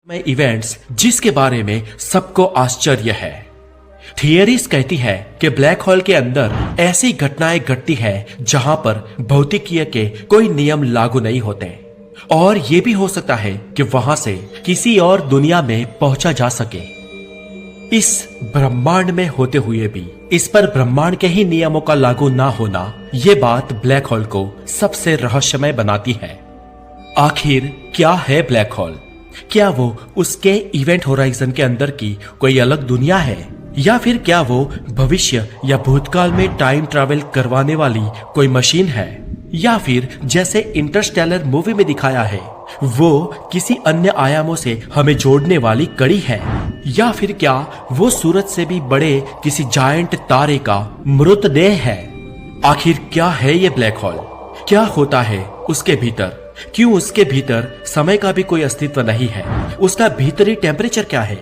में इवेंट्स जिसके बारे में सबको आश्चर्य है। थियरीज कहती है कि ब्लैक होल के अंदर ऐसी घटनाएं घटती है जहां पर भौतिकीय के कोई नियम लागू नहीं होते और ये भी हो सकता है कि वहां से किसी और दुनिया में पहुंचा जा सके। इस ब्रह्मांड में होते हुए भी इस पर ब्रह्मांड के ही नियमों का लागू ना होना, ये बात ब्लैक होल को सबसे रहस्यमय बनाती है। आखिर क्या है ब्लैक होल? क्या वो उसके इवेंट होराइजन के अंदर की कोई अलग दुनिया है, या फिर क्या वो भविष्य या भूतकाल में टाइम ट्रैवल करवाने वाली कोई मशीन है, या फिर जैसे इंटरस्टेलर मूवी में दिखाया है वो किसी अन्य आयामों से हमें जोड़ने वाली कड़ी है, या फिर क्या वो सूरज से भी बड़े किसी जायंट तारे का मृतदेह है? आखिर क्या है ये ब्लैक होल? क्या होता है उसके भीतर? क्यों उसके भीतर समय का भी कोई अस्तित्व नहीं है? उसका भीतरी टेम्परेचर क्या है?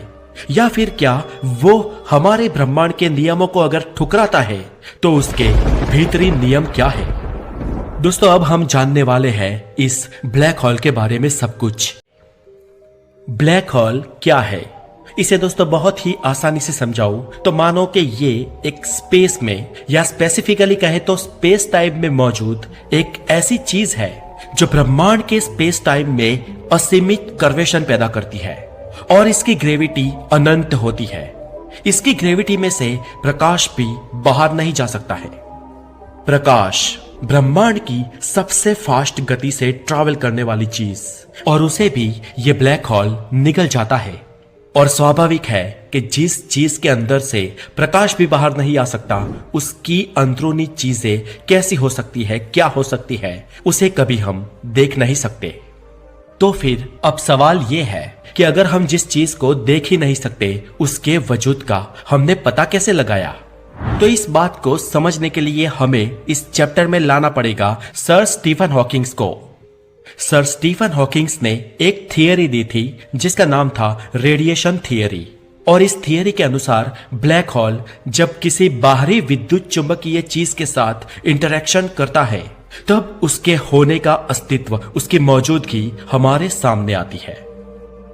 या फिर क्या वो हमारे ब्रह्मांड के नियमों को अगर ठुकराता है तो उसके भीतरी नियम क्या है? दोस्तों, अब हम जानने वाले हैं इस ब्लैक होल के बारे में सब कुछ। ब्लैक होल क्या है? इसे दोस्तों बहुत ही आसानी से समझाऊं तो मानो कि ये एक स्पेस में, या स्पेसिफिकली कहे तो स्पेस टाइम में मौजूद एक ऐसी चीज है जो ब्रह्मांड के स्पेस टाइम में असीमित कर्वेशन पैदा करती है और इसकी ग्रेविटी अनंत होती है। इसकी ग्रेविटी में से प्रकाश भी बाहर नहीं जा सकता है। प्रकाश ब्रह्मांड की सबसे फास्ट गति से ट्रैवल करने वाली चीज, और उसे भी ये ब्लैक होल निगल जाता है। और स्वाभाविक है कि जिस चीज के अंदर से प्रकाश भी बाहर नहीं आ सकता, उसकी अंदरूनी चीजें कैसी हो सकती है, क्या हो सकती है, उसे कभी हम देख नहीं सकते। तो फिर अब सवाल ये है कि अगर हम जिस चीज को देख ही नहीं सकते उसके वजूद का हमने पता कैसे लगाया? तो इस बात को समझने के लिए हमें इस चैप्टर में लाना पड़ेगा सर स्टीफन हॉकिंग्स को। सर स्टीफन हॉकिंग्स ने एक थियरी दी थी जिसका नाम था रेडिएशन थियरी, और इस थियरी के अनुसार ब्लैक होल जब किसी बाहरी विद्युत चुंबकीय चीज के साथ इंटरेक्शन करता है तब उसके होने का अस्तित्व, उसकी मौजूदगी हमारे सामने आती है।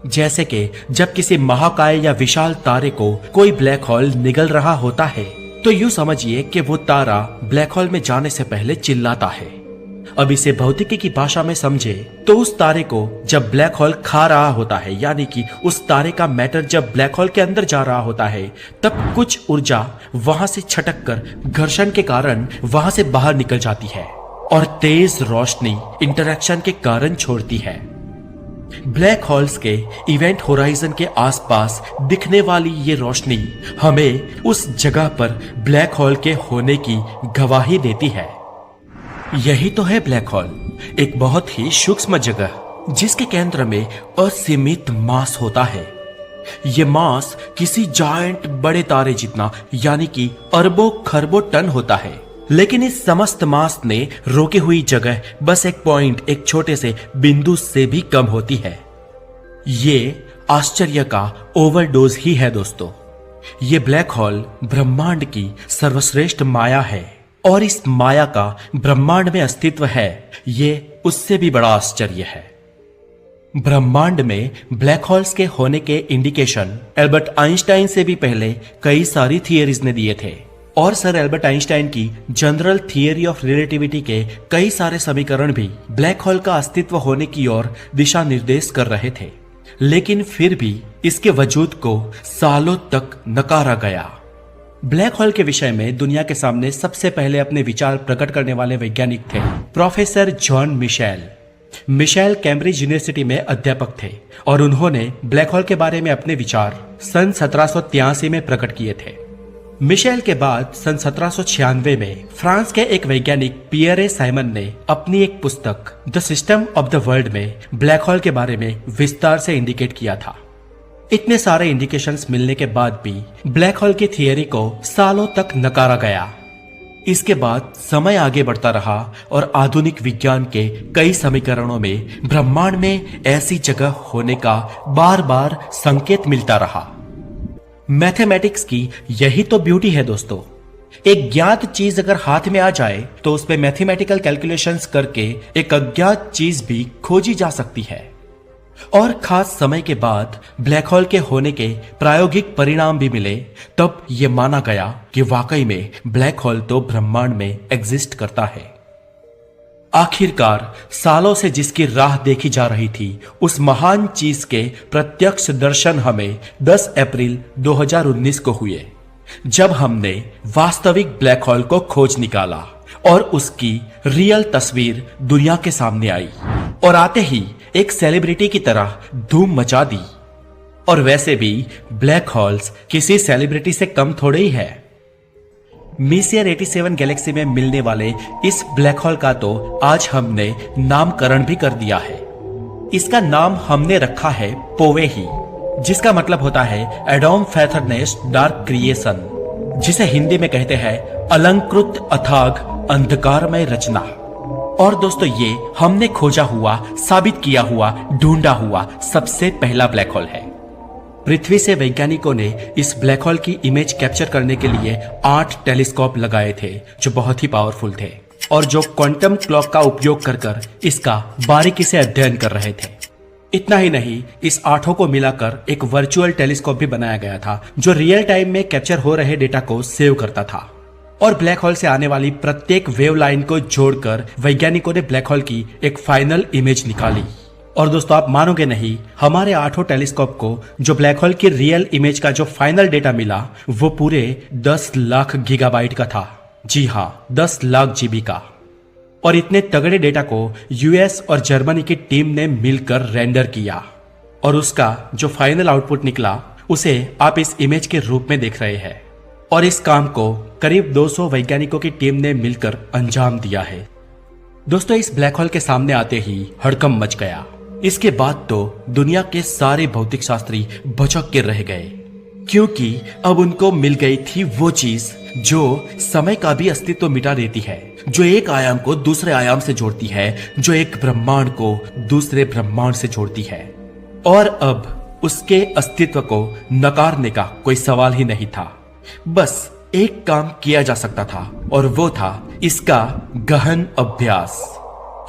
जैसे कि जब किसी महाकाय या विशाल तारे को कोई ब्लैक होल निगल रहा होता है तो यूं समझिए कि वो तारा ब्लैक होल में जाने से पहले चिल्लाता है। अब इसे भौतिकी की भाषा में समझे तो उस तारे को जब ब्लैक होल खा रहा होता है, यानी कि उस तारे का मैटर जब ब्लैक होल के अंदर जा रहा होता है, तब कुछ ऊर्जा वहां से छटक कर घर्षण के कारण वहां से बाहर निकल जाती है और तेज रोशनी इंटरेक्शन के कारण छोड़ती है। ब्लैक होल्स के इवेंट होराइजन के आसपास दिखने वाली ये रोशनी हमें उस जगह पर ब्लैक होल के होने की गवाही देती है। यही तो है ब्लैक होल, एक बहुत ही सूक्ष्म जगह जिसके केंद्र में असीमित मास होता है। ये मास किसी जायंट बड़े तारे जितना, यानी कि अरबों खरबों टन होता है, लेकिन इस समस्त मास ने रोकी हुई जगह बस एक पॉइंट, एक छोटे से बिंदु से भी कम होती है। ये आश्चर्य का ओवरडोज ही है दोस्तों। ये ब्लैक होल ब्रह्मांड की सर्वश्रेष्ठ माया है, और इस माया का ब्रह्मांड में अस्तित्व है, ये उससे भी बड़ा आश्चर्य है। ब्रह्मांड में ब्लैक होल्स के होने के इंडिकेशन एल्बर्ट आइंस्टाइन से भी पहले कई सारी थियरीज ने दिए थे, और सर एल्बर्ट आइंस्टाइन की जनरल थियरी ऑफ रिलेटिविटी के कई सारे समीकरण भी ब्लैक होल का अस्तित्व होने की ओर दिशा निर्देश कर रहे थे, लेकिन फिर भी इसके वजूद को सालों तक नकारा गया। ब्लैक होल के विषय में दुनिया के सामने सबसे पहले अपने विचार प्रकट करने वाले वैज्ञानिक थे professor John Michell. Michell Cambridge university में अध्यापक थे और उन्होंने ब्लैक होल के बारे में अपने विचार सन 1783 में प्रकट किए थे। मिशेल के बाद सन 1796 में फ्रांस के एक वैज्ञानिक पियरे साइमन ने अपनी एक पुस्तक the system of the world में ब्लैक होल के बारे में विस्तार से इंडिकेट किया था। इतने सारे इंडिकेशंस मिलने के बाद भी ब्लैक होल की थियरी को सालों तक नकारा गया। इसके बाद समय आगे बढ़ता रहा और आधुनिक विज्ञान के कई समीकरणों में ब्रह्मांड में ऐसी जगह होने का बार बार संकेत मिलता रहा। मैथमेटिक्स की यही तो ब्यूटी है दोस्तों। एक ज्ञात चीज अगर हाथ में आ जाए तो उस पे मैथमेटिकल कैलकुलेशंस करके एक अज्ञात चीज भी खोजी जा सकती है। और खास समय के बाद ब्लैक होल के होने के प्रायोगिक परिणाम भी मिले, तब यह माना गया कि वाकई में ब्लैक होल तो ब्रह्मांड में एग्जिस्ट करता है। आखिरकार सालों से जिसकी राह देखी जा रही थी, उस महान चीज के प्रत्यक्ष दर्शन हमें 10 अप्रैल 2019 को हुए, जब हमने वास्तविक ब्लैक होल को खोज निकाला और उसकी रियल तस्वीर दुनिया के सामने आई और आते ही एक सेलिब्रिटी की तरह धूम मचा दी। और वैसे भी ब्लैक होल्स किसी सेलिब्रिटी से कम थोड़े ही है। मीसियर 87 गैलेक्सी में मिलने वाले इस ब्लैक होल का तो आज हमने नामकरण भी कर दिया है। इसका नाम हमने रखा है पोवेही, जिसका मतलब होता है एडोम फैथरनेस डार्क क्रिएशन, जिसे हिंदी में कहते हैं अलंकृत अथाग अंधकारमय रचना। और दोस्तों, ये हमने खोजा हुआ, साबित किया हुआ, ढूंढा हुआ सबसे पहला ब्लैक होल है। पृथ्वी से वैज्ञानिकों ने इस ब्लैक होल की इमेज कैप्चर करने के लिए 8 टेलीस्कोप लगाए थे, जो बहुत ही पावरफुल थे और जो क्वांटम क्लॉक का उपयोग कर इसका बारीकी से अध्ययन कर रहे थे। इतना ही नहीं, इस 8 को मिलाकर एक वर्चुअल टेलीस्कोप भी बनाया गया था, जो रियल टाइम में कैप्चर हो रहे डेटा को सेव करता था। और ब्लैक होल से आने वाली प्रत्येक वेव लाइन को जोड़कर वैज्ञानिकों ने ब्लैक होल की एक फाइनल इमेज निकाली। और दोस्तों, आप मानोगे नहीं, हमारे 8 टेलीस्कोप को जो ब्लैक होल की रियल इमेज का जो फाइनल डेटा मिला, वो पूरे 10 लाख गीगाबाइट का था। जी हाँ, 10 लाख जीबी का। और इतने तगड़े डेटा को यूएस और जर्मनी की टीम ने मिलकर रेंडर किया और उसका जो फाइनल आउटपुट निकला, उसे आप इस इमेज के रूप में देख रहे हैं। और इस काम को करीब 200 वैज्ञानिकों की टीम ने मिलकर अंजाम दिया है। दोस्तों, इस ब्लैक होल के सामने आते ही हड़कंप मच गया। इसके बाद तो दुनिया के सारे भौतिक शास्त्री भौचक के रह गए, क्योंकि अब उनको मिल गई थी वो चीज जो समय का भी अस्तित्व मिटा देती है, जो एक आयाम को दूसरे आयाम से जोड़ती है, जो एक ब्रह्मांड को दूसरे ब्रह्मांड से जोड़ती है। और अब उसके अस्तित्व को नकारने का कोई सवाल ही नहीं था। बस एक काम किया जा सकता था और वो था इसका गहन अभ्यास।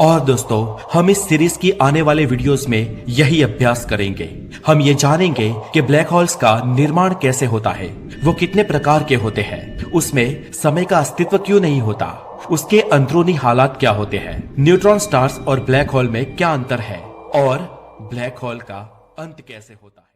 और दोस्तों, हम इस सीरीज की आने वाले वीडियोस में यही अभ्यास करेंगे। हम ये जानेंगे कि ब्लैक होल्स का निर्माण कैसे होता है, वो कितने प्रकार के होते हैं, उसमें समय का अस्तित्व क्यों नहीं होता, उसके अंदरूनी हालात क्या होते हैं, न्यूट्रॉन स्टार्स और ब्लैक होल में क्या अंतर है और ब्लैक होल का अंत कैसे होता है।